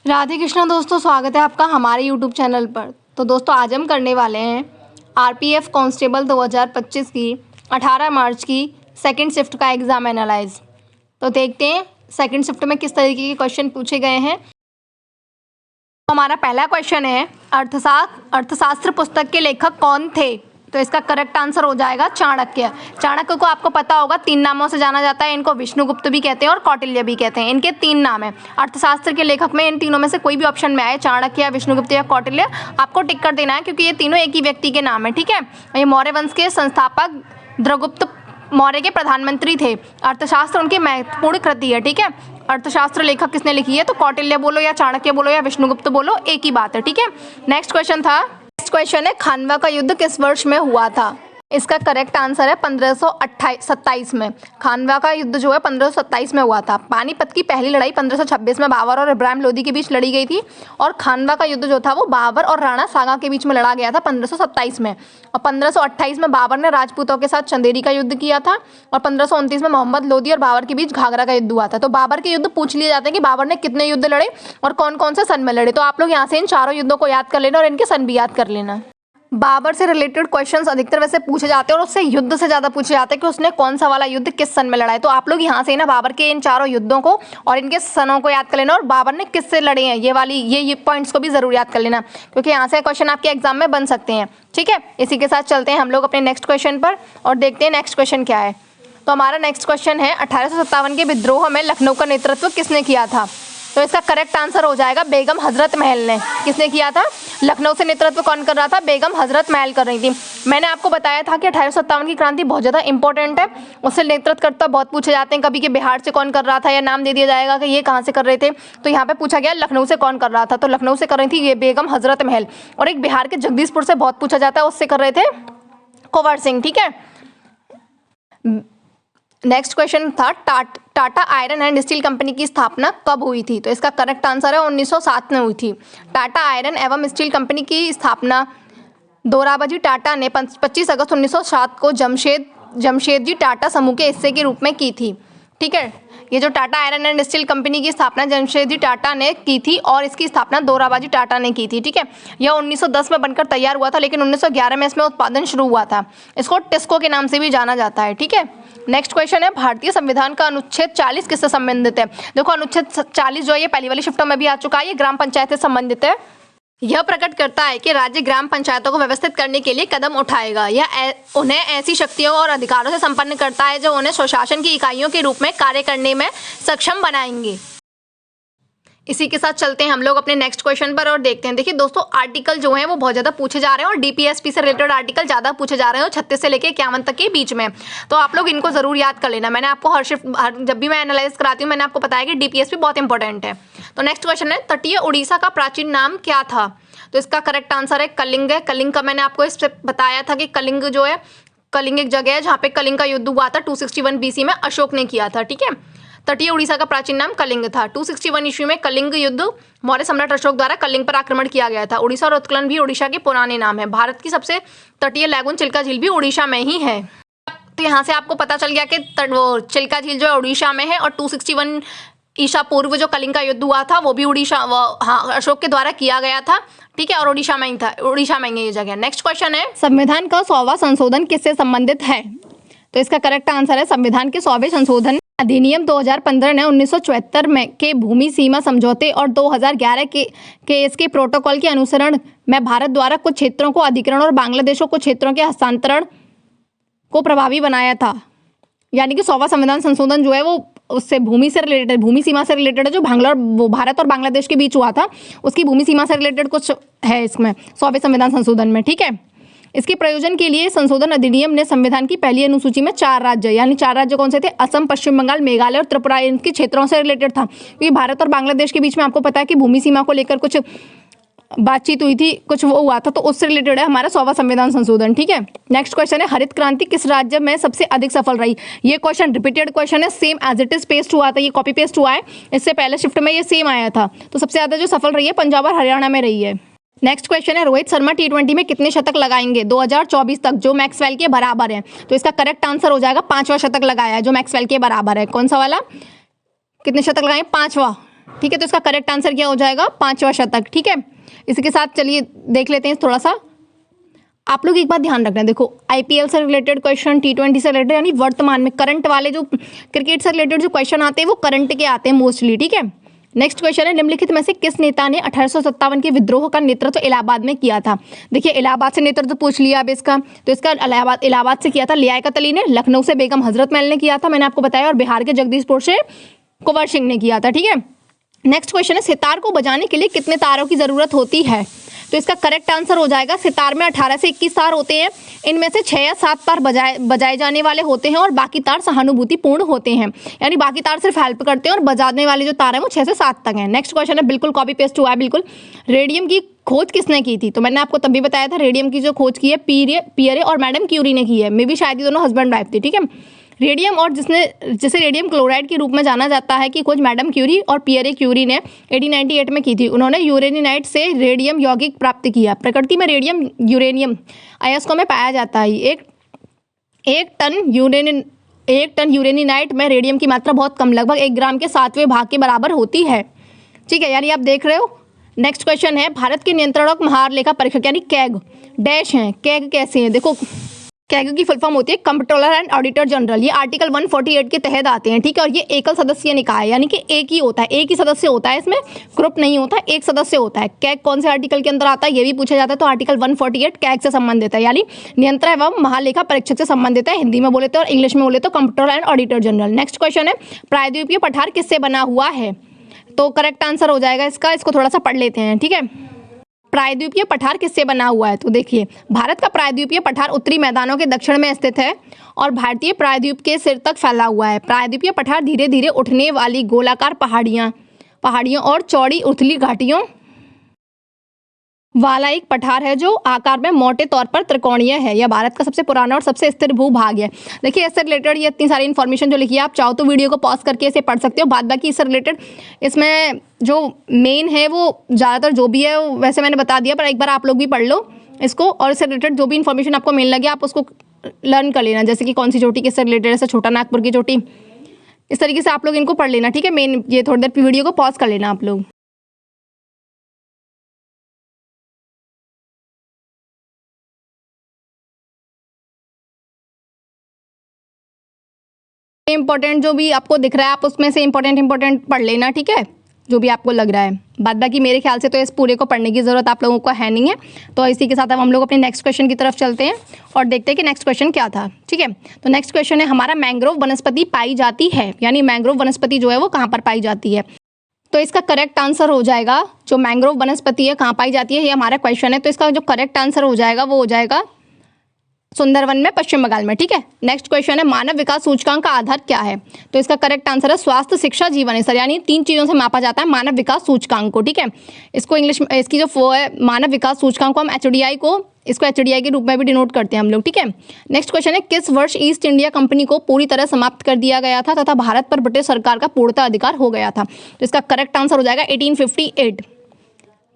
राधे कृष्णा दोस्तों, स्वागत है आपका हमारे यूट्यूब चैनल पर। तो दोस्तों आज हम करने वाले हैं आरपीएफ कांस्टेबल 2025 की 18 मार्च की सेकंड शिफ्ट का एग्ज़ाम एनालाइज। तो देखते हैं सेकंड शिफ्ट में किस तरीके के क्वेश्चन पूछे गए हैं। तो हमारा पहला क्वेश्चन है अर्थशास्त्र पुस्तक के लेखक कौन थे। तो इसका करेक्ट आंसर हो जाएगा चाणक्य। चाणक्य को आपको पता होगा 3 नामों से जाना जाता है। इनको विष्णुगुप्त भी कहते हैं और कौटिल्य भी कहते हैं। इनके 3 नाम हैं। अर्थशास्त्र के लेखक में इन तीनों में से कोई भी ऑप्शन में आए, चाणक्य या विष्णुगुप्त या कौटिल्य, आपको टिक कर देना है क्योंकि ये तीनों एक ही व्यक्ति के नाम है। ठीक है, ये मौर्य वंश के संस्थापक द्रगुप्त मौर्य के प्रधानमंत्री थे। अर्थशास्त्र उनकी महत्वपूर्ण कृति है। ठीक है, अर्थशास्त्र लेखक किसने लिखी है, तो कौटिल्य बोलो या चाणक्य बोलो या विष्णुगुप्त बोलो, एक ही बात है। ठीक है, नेक्स्ट क्वेश्चन है खानवा का युद्ध किस वर्ष में हुआ था। इसका करेक्ट आंसर है 1527 में। खानवा का युद्ध जो है 1527 में हुआ था। पानीपत की पहली लड़ाई 1526 में बाबर और इब्राहिम लोदी के बीच लड़ी गई थी और खानवा का युद्ध जो था वो बाबर और राणा सांगा के बीच में लड़ा गया था 1527 में। और 1528 में बाबर ने राजपूतों के साथ चंदेरी का युद्ध किया था और 1529 में मोहम्मद लोदी और बाबर के बीच घाघरा का युद्ध हुआ था। तो बाबर के युद्ध पूछ लिए जाते हैं कि बाबर ने कितने युद्ध लड़े और कौन कौन से सन में लड़े। तो आप लोग यहाँ से इन चारों युद्धों को याद कर लेना और इनके सन भी याद कर लेना। बाबर से रिलेटेड क्वेश्चंस अधिकतर वैसे पूछे जाते हैं और उससे युद्ध से ज़्यादा पूछे जाते हैं कि उसने कौन सा वाला युद्ध किस सन में लड़ा है। तो आप लोग यहाँ से ना बाबर के इन चारों युद्धों को और इनके सनों को याद कर लेना और बाबर ने किससे लड़े हैं ये पॉइंट्स को भी ज़रूर याद कर लेना क्योंकि यहाँ से क्वेश्चन आपके एग्जाम में बन सकते हैं। ठीक है, इसी के साथ चलते हैं हम लोग अपने नेक्स्ट क्वेश्चन पर और देखते हैं नेक्स्ट क्वेश्चन क्या है। तो हमारा नेक्स्ट क्वेश्चन है 1857 के विद्रोह में लखनऊ का नेतृत्व किसने किया था। तो इसका करेक्ट आंसर हो जाएगा बेगम हजरत महल ने। किसने किया था, लखनऊ से नेतृत्व कौन कर रहा था, बेगम हजरत महल कर रही थी। मैंने आपको बताया था कि 1857 की क्रांति बहुत ज़्यादा इंपॉर्टेंट है, उससे नेतृत्वकर्ता बहुत पूछे जाते हैं। कभी कि बिहार से कौन कर रहा था या नाम दे दिया जाएगा कि ये कहाँ से कर रहे थे। तो यहाँ पे पूछा गया लखनऊ से कौन कर रहा था, तो लखनऊ से कर रही थी ये बेगम हजरत महल। और एक बिहार के जगदीशपुर से बहुत पूछा जाता है, उससे कर रहे थे कुंवर सिंह। ठीक है, नेक्स्ट क्वेश्चन था Tata iron and steel company की स्थापना कब हुई थी। तो इसका करेक्ट आंसर है 1907 में हुई थी। टाटा आयरन एवं स्टील कंपनी की स्थापना दोराबजी टाटा ने 25 अगस्त 1907 को जमशेदजी टाटा समूह के हिस्से के रूप में की थी। ठीक है, ये जो Tata iron and steel company की स्थापना जमशेदजी टाटा ने की थी और इसकी स्थापना दोराबजी टाटा ने की थी। ठीक है, यह 1910 में बनकर तैयार हुआ था लेकिन 1911 में इसमें उत्पादन शुरू हुआ था। इसको टिस्को के नाम से भी जाना जाता है। ठीक है, नेक्स्ट क्वेश्चन है भारतीय संविधान का अनुच्छेद 40 किससे संबंधित है। देखो अनुच्छेद 40 जो है ये पहली वाली शिफ्टों में भी आ चुका है, ये ग्राम पंचायत से संबंधित है। यह प्रकट करता है कि राज्य ग्राम पंचायतों को व्यवस्थित करने के लिए कदम उठाएगा। यह उन्हें ऐसी शक्तियों और अधिकारों से संपन्न करता है जो उन्हें स्वशासन की इकाइयों के रूप में कार्य करने में सक्षम बनाएंगे। इसी के साथ चलते हैं हम लोग अपने नेक्स्ट क्वेश्चन पर और देखते हैं। देखिए दोस्तों, आर्टिकल जो हैं वो बहुत ज़्यादा पूछे जा रहे हैं और डीपीएसपी से रिलेटेड आर्टिकल ज़्यादा पूछे जा रहे हैं और 36 से लेकर 51 तक के बीच में। तो आप लोग इनको ज़रूर याद कर लेना। मैंने आपको जब भी मैं एनालाइज कराती हूँ मैंने आपको बताया कि डीपीएसपी बहुत इंपॉर्टेंट है। तो नेक्स्ट क्वेश्चन है तटीय उड़ीसा का प्राचीन नाम क्या था। तो इसका करेक्ट आंसर है कलिंग है। कलिंग का मैंने आपको इससे बताया था कि कलिंग जो है, कलिंग एक जगह है जहाँ पे कलिंग का युद्ध हुआ था 261 BC में, अशोक ने किया था। ठीक है, तटीय उड़ीसा का प्राचीन नाम कलिंग था। 261 ईस्वी में कलिंग युद्ध मौर्य सम्राट अशोक द्वारा कलिंग पर आक्रमण किया गया था। उड़ीसा और उत्कलन भी उड़ीसा के पुराने नाम है। भारत की सबसे तटीय लैगून चिल्का झील भी उड़ीसा में ही है। तो यहाँ से आपको पता चल गया कि वो चिल्का झील जो है उड़ीसा में है और 261 ईसा पूर्व जो कलिंग का युद्ध हुआ था वो भी अशोक के द्वारा किया गया था। ठीक है, और उड़ीसा में ही था, उड़ीसा में ही ये जगह। नेक्स्ट क्वेश्चन है संविधान का 100वां संशोधन किससे संबंधित है। तो इसका करेक्ट आंसर है संविधान के 100वें संशोधन अधिनियम 2015 ने 1974 में के भूमि सीमा समझौते और 2011 के इसके प्रोटोकॉल के अनुसरण में भारत द्वारा कुछ क्षेत्रों को अधिग्रहण और बांग्लादेश को कुछ क्षेत्रों के हस्तांतरण को प्रभावी बनाया था। यानी कि 100वां संविधान संशोधन जो है वो उससे भूमि सीमा से रिलेटेड है, जो भारत और बांग्लादेश के बीच हुआ था उसकी भूमि सीमा से रिलेटेड कुछ है इसमें 100वें संविधान संशोधन में। ठीक है, इसके प्रयोजन के लिए संशोधन अधिनियम ने संविधान की पहली अनुसूची में 4 राज्य, यानी 4 राज्य कौन से थे, असम, पश्चिम बंगाल, मेघालय और त्रिपुरा, इनके क्षेत्रों से रिलेटेड था क्योंकि भारत और बांग्लादेश के बीच में आपको पता है कि भूमि सीमा को लेकर कुछ बातचीत हुई थी, कुछ वो हुआ था, तो उससे रिलेटेड है हमारा 100वां संविधान संशोधन। ठीक है, नेक्स्ट क्वेश्चन है हरित क्रांति किस राज्य में सबसे अधिक सफल रही। ये क्वेश्चन रिपीटेड क्वेश्चन है, same as it is paste हुआ था, ये कॉपी पेस्ट हुआ है, इससे पहले शिफ्ट में ये सेम आया था। तो सबसे ज्यादा जो सफल रही है पंजाब और हरियाणा में रही है। नेक्स्ट क्वेश्चन है रोहित शर्मा T20 में कितने शतक लगाएंगे 2024 तक जो मैक्सवेल के बराबर है। तो इसका करेक्ट आंसर हो जाएगा 5वां शतक लगाया है जो मैक्सवेल के बराबर है। कौन सा वाला, कितने शतक लगाएंगे, 5वां। ठीक है, तो इसका करेक्ट आंसर क्या हो जाएगा? 5वां शतक। ठीक है, इसके साथ चलिए देख लेते हैं थोड़ा सा। आप लोग एक बात ध्यान रखना, देखो आईपीएल से रिलेटेड क्वेश्चन, T20 से रिलेटेड, यानी वर्तमान में करंट वाले जो क्रिकेट से रिलेटेड जो क्वेश्चन आते हैं वो करंट के आते हैं मोस्टली। ठीक है, नेक्स्ट क्वेश्चन है, निम्नलिखित में से किस नेता ने 1857 के विद्रोह का नेतृत्व इलाहाबाद में किया था? देखिए इलाहाबाद से नेतृत्व पूछ लिया अब इसका, तो इसका इलाहाबाद से किया था लियाकत अली ने, लखनऊ से बेगम हजरत महल ने किया था, मैंने आपको बताया, और बिहार के जगदीशपुर से कुंवर सिंह ने किया था। ठीक है, नेक्स्ट क्वेश्चन है, सितार को बजाने के लिए कितने तारों की जरूरत होती है? तो इसका करेक्ट आंसर हो जाएगा, सितार में 18 से 21 तार होते हैं, इनमें से 6 या 7 तार बजाए जाने वाले होते हैं और बाकी तार सहानुभूतिपूर्ण होते हैं, यानी बाकी तार सिर्फ हेल्प करते हैं और बजाने वाले जो तार हैं वो 6 से 7 तक हैं। नेक्स्ट क्वेश्चन है, बिल्कुल कॉपी पेस्ट हुआ है बिल्कुल। रेडियम की खोज किसने की थी? तो मैंने आपको तभी बताया था, रेडियम की जो खोज की है पियरे और मैडम क्यूरी ने की है, मे भी शायद ये दोनों हस्बैंड वाइफ थे। ठीक है, रेडियम और जिसे रेडियम क्लोराइड के रूप में जाना जाता है की खोज मैडम क्यूरी और पियरे क्यूरी ने 1898 में की थी। उन्होंने यूरेनिनाइट से रेडियम यौगिक प्राप्त किया। प्रकृति में रेडियम यूरेनियम अयस्कों में पाया जाता है। एक टन यूरेनिनाइट में रेडियम की मात्रा बहुत कम, लगभग 1 ग्राम के 7वें भाग के बराबर होती है। ठीक है, यानी आप देख रहे हो। नेक्स्ट क्वेश्चन है, भारत के नियंत्रणक महार लेखा परीक्षक यानी कैग डैश हैं। कैग कैसे हैं? देखो कैग की फुल फॉर्म होती है कंप्ट्रोलर एंड ऑडिटर जनरल। ये आर्टिकल 148 के तहत आते हैं। ठीक है, और ये एकल सदस्य निकाय यानी कि एक ही होता है, एक ही सदस्य होता है, इसमें ग्रुप नहीं होता, एक सदस्य होता है। कैग कौन से आर्टिकल के अंदर आता है ये भी पूछा जाता है, तो आर्टिकल 148 कैग से संबंधित है, यानी नियंत्रण एवं महालेखा परीक्षक से संबंधित है, हिंदी में बोले तो, और इंग्लिश में बोले तो comptroller and auditor general. Next question है, प्रायद्वीपीय पठार किससे बना हुआ है? तो करेक्ट आंसर हो जाएगा इसको थोड़ा सा पढ़ लेते हैं। ठीक है, प्रायद्वीपीय पठार किससे बना हुआ है? तो देखिए भारत का प्रायद्वीपीय पठार उत्तरी मैदानों के दक्षिण में स्थित है और भारतीय प्रायद्वीप के सिर तक फैला हुआ है। प्रायद्वीपीय पठार धीरे धीरे उठने वाली गोलाकार पहाड़ियों और चौड़ी उथली घाटियों वाला एक पठार है जो आकार में मोटे तौर पर त्रिकोणीय है। यह भारत का सबसे पुराना और सबसे स्थिर भूभाग है। देखिए इससे रिलेटेड ये इतनी सारी इन्फॉर्मेशन जो लिखी है, आप चाहो तो वीडियो को पॉज करके इसे पढ़ सकते हो। बाद बाकी इससे रिलेटेड इसमें जो मेन है वो ज़्यादातर जो भी है वैसे मैंने बता दिया, पर एक बार आप लोग भी पढ़ लो इसको, और इससे रिलेटेड जो भी इन्फॉर्मेशन आपको मेन लगे आप उसको लर्न कर लेना, जैसे कि कौन सी चोटी किससे रिलेटेड है, छोटा नागपुर की चोटी, इस तरीके से आप लोग इनको पढ़ लेना। ठीक है, मेन ये थोड़ी देर वीडियो को पॉज कर लेना आप लोग। इंपॉर्टेंट जो भी आपको दिख रहा है आप उसमें से इंपॉर्टेंट पढ़ लेना। ठीक है, जो भी आपको लग रहा है। बाद बाकी मेरे ख्याल से तो इस पूरे को पढ़ने की ज़रूरत आप लोगों को है नहीं है। तो इसी के साथ अब हम लोग अपने नेक्स्ट क्वेश्चन की तरफ चलते हैं और देखते हैं कि नेक्स्ट क्वेश्चन क्या था। ठीक है, तो नेक्स्ट क्वेश्चन है, हमारा मैंग्रोव वनस्पति पाई जाती है, यानी मैंग्रोव वनस्पति जो है वो कहाँ पर पाई जाती है? तो इसका करेक्ट आंसर हो जाएगा, जो मैंग्रोव वनस्पति है कहाँ पाई जाती है, ये हमारा क्वेश्चन है। तो इसका जो करेक्ट आंसर हो जाएगा वो हो जाएगा सुंदरवन में, पश्चिम बंगाल में। ठीक है, नेक्स्ट क्वेश्चन है, मानव विकास सूचकांक का आधार क्या है? तो इसका करेक्ट आंसर है स्वास्थ्य, शिक्षा, जीवन स्तर, यानी 3 चीज़ों से मापा जाता है मानव विकास सूचकांक को। ठीक है, इसको इंग्लिश में इसकी जो है मानव विकास सूचकांक को हम HDI के रूप में भी डिनोट करते हैं हम लोग। ठीक है, नेक्स्ट क्वेश्चन है, किस वर्ष ईस्ट इंडिया कंपनी को पूरी तरह समाप्त कर दिया गया था तथा भारत पर ब्रिटिश सरकार का पूर्णतः अधिकार हो गया था? तो इसका करेक्ट आंसर हो जाएगा 1858।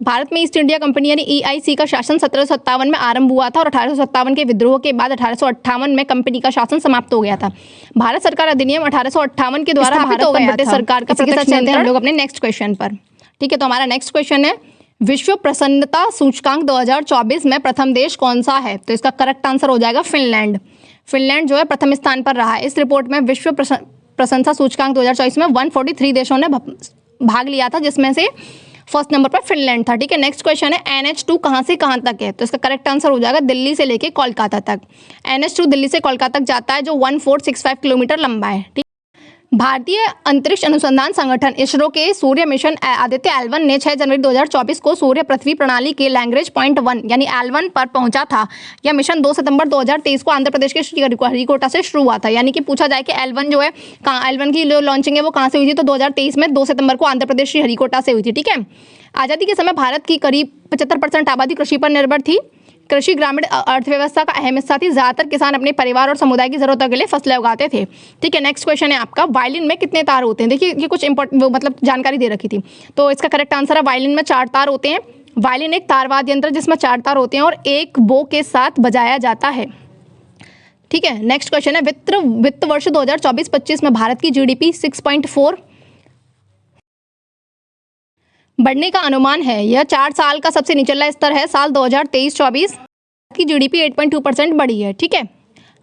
भारत में ईस्ट इंडिया कंपनी यानी EIC का शासन 1757 में आरंभ हुआ था और 1857 के विद्रोह के बाद 1858 में कंपनी का शासन समाप्त हो गया था। भारत सरकार अधिनियम 1858 के द्वारा भारत पर ब्रिटिश सरकार का प्रत्यक्ष नियंत्रण। हम लोग अपने नेक्स्ट क्वेश्चन पर। ठीक है, तो हमारा नेक्स्ट क्वेश्चन है, विश्व प्रसन्नता सूचकांक 2024 में प्रथम देश कौन सा है? तो इसका करेक्ट आंसर हो जाएगा फिनलैंड। फिनलैंड जो है प्रथम स्थान पर रहा है। इस रिपोर्ट में विश्व प्रशंसा सूचकांक 2024 में 143 देशों ने भाग लिया था, जिसमें से फर्स्ट नंबर पर फिनलैंड था। ठीक है, नेक्स्ट क्वेश्चन है, NH2 कहाँ से कहाँ तक है? तो इसका करेक्ट आंसर हो जाएगा दिल्ली से लेके कोलकाता तक। NH2 दिल्ली से कोलकाता तक जाता है, जो 1465 किलोमीटर लंबा है। ठीक, भारतीय अंतरिक्ष अनुसंधान संगठन इसरो के सूर्य मिशन आदित्य L1 ने 6 जनवरी 2024 को सूर्य पृथ्वी प्रणाली के लैग्रेंज पॉइंट 1 यानी L1 पर पहुंचा था। यह मिशन 2 सितंबर 2023 को आंध्र प्रदेश के श्रीहरिकोटा से शुरू हुआ था। यानी कि पूछा जाए कि L1 जो है कहाँ, L1 की लॉन्चिंग है वो कहाँ से हुई थी? तो 2023 में 2 सितंबर को आंध्र प्रदेश श्रीहरिकोटा से हुई थी। ठीक है, आज़ादी के समय भारत की करीब 75% आबादी कृषि पर निर्भर थी। कृषि ग्रामीण अर्थव्यवस्था का अहम हिस्सा थी। ज़्यादातर किसान अपने परिवार और समुदाय की जरूरतों के लिए फसलें उगाते थे। ठीक है, नेक्स्ट क्वेश्चन है आपका, वायलिन में कितने तार होते हैं? देखिए ये कुछ मतलब जानकारी दे रखी थी, तो इसका करेक्ट आंसर है वायलिन में 4 तार होते हैं। वायलिन एक तारवाद्य यंत्र जिसमें 4 तार होते हैं और एक बो के साथ बजाया जाता है। ठीक है, नेक्स्ट क्वेश्चन है, वित्त वर्ष 2024-25 में भारत की GDP 6.4 बढ़ने का अनुमान है। यह 4 साल का सबसे निचला स्तर है। साल 2023-24 की जीडीपी 8.2% बढ़ी है। ठीक है,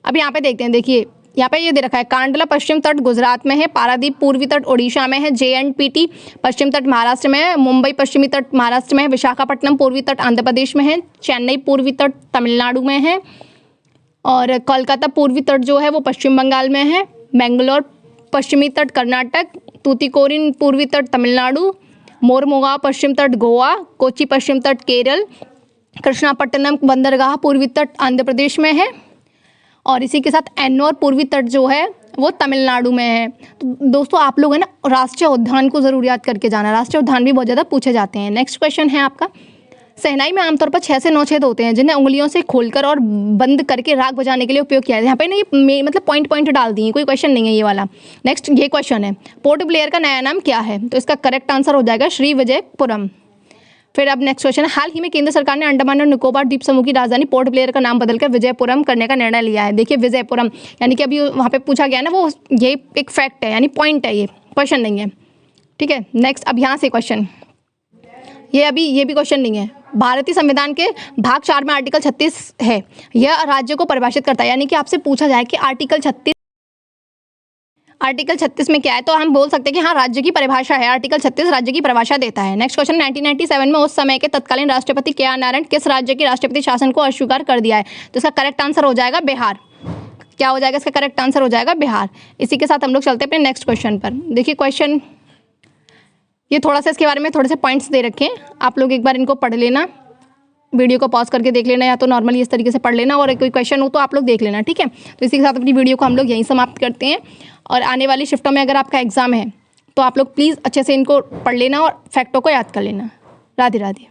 अब यहाँ पे देखते हैं। देखिए यहाँ पे ये दे रखा है, कांडला पश्चिम तट गुजरात में है, पारादीप पूर्वी तट ओडिशा में है, JNPT पश्चिम तट महाराष्ट्र में है, मुंबई पश्चिमी तट महाराष्ट्र में है, विशाखापट्टनम पूर्वी तट आंध्र प्रदेश में है, चेन्नई पूर्वी तट तमिलनाडु में है, और कोलकाता पूर्वी तट जो है वो पश्चिम बंगाल में है, बेंगलोर पश्चिमी तट कर्नाटक, तूतीकोरिन पूर्वी तट तमिलनाडु, मोरमुगांव पश्चिम तट गोवा, कोच्चि पश्चिम तट केरल, कृष्णापट्टनम बंदरगाह पूर्वी तट आंध्र प्रदेश में है, और इसी के साथ एन्नौर पूर्वी तट जो है वो तमिलनाडु में है। तो दोस्तों आप लोग है ना राष्ट्रीय उद्यान को ज़रूर याद करके जाना। राष्ट्रीय उद्यान भी बहुत ज़्यादा पूछे जाते हैं। नेक्स्ट क्वेश्चन है आपका, शहनाई में आमतौर पर 6 से 9 छेद होते हैं जिन्हें उंगलियों से खोलकर और बंद करके राग बजाने के लिए उपयोग किया जाता है। यहाँ पे ना ये मतलब पॉइंट डाल दिए, कोई क्वेश्चन नहीं है ये वाला। नेक्स्ट ये क्वेश्चन है, पोर्ट ब्लेयर का नया नाम क्या है? तो इसका करेक्ट आंसर हो जाएगा श्री विजयपुरम। फिर अब नेक्स्ट क्वेश्चन है, हाल ही में केंद्र सरकार ने अंडमान और निकोबार द्वीप समूह की राजधानी पोर्ट ब्लेयर का नाम बदलकर विजयपुरम करने का निर्णय लिया है। देखिए विजयपुरम यानी कि अभी वहाँ पे पूछा गया ना, वो ये एक फैक्ट है, यानी पॉइंट है, ये क्वेश्चन नहीं है। ठीक है, नेक्स्ट अब यहाँ से क्वेश्चन, ये भी क्वेश्चन नहीं है। भारतीय संविधान के भाग 4 में आर्टिकल 36 है, यह राज्य को परिभाषित करता है। यानी कि आपसे पूछा जाए कि आर्टिकल 36 में क्या है, तो हम बोल सकते हैं कि हाँ राज्य की परिभाषा है। आर्टिकल 36 राज्य की परिभाषा देता है। नेक्स्ट क्वेश्चन, 1997 में उस समय के तत्कालीन राष्ट्रपति KR नारायण किस राज्य के राष्ट्रपति शासन को अस्वीकार कर दिया है? तो इसका करेक्ट आंसर हो जाएगा बिहार। क्या हो जाएगा इसका करेक्ट आंसर? हो जाएगा बिहार। इसी के साथ हम लोग चलते हैं अपने नेक्स्ट क्वेश्चन पर। देखिए क्वेश्चन ये थोड़ा सा इसके बारे में थोड़े से पॉइंट्स दे रखे हैं, आप लोग एक बार इनको पढ़ लेना, वीडियो को पॉज करके देख लेना, या तो नॉर्मली इस तरीके से पढ़ लेना, और कोई क्वेश्चन हो तो आप लोग देख लेना। ठीक है, तो इसी के साथ अपनी वीडियो को हम लोग यहीं समाप्त करते हैं। और आने वाली शिफ्टों में अगर आपका एग्जाम है तो आप लोग प्लीज़ अच्छे से इनको पढ़ लेना और फैक्टों को याद कर लेना। राधे राधे।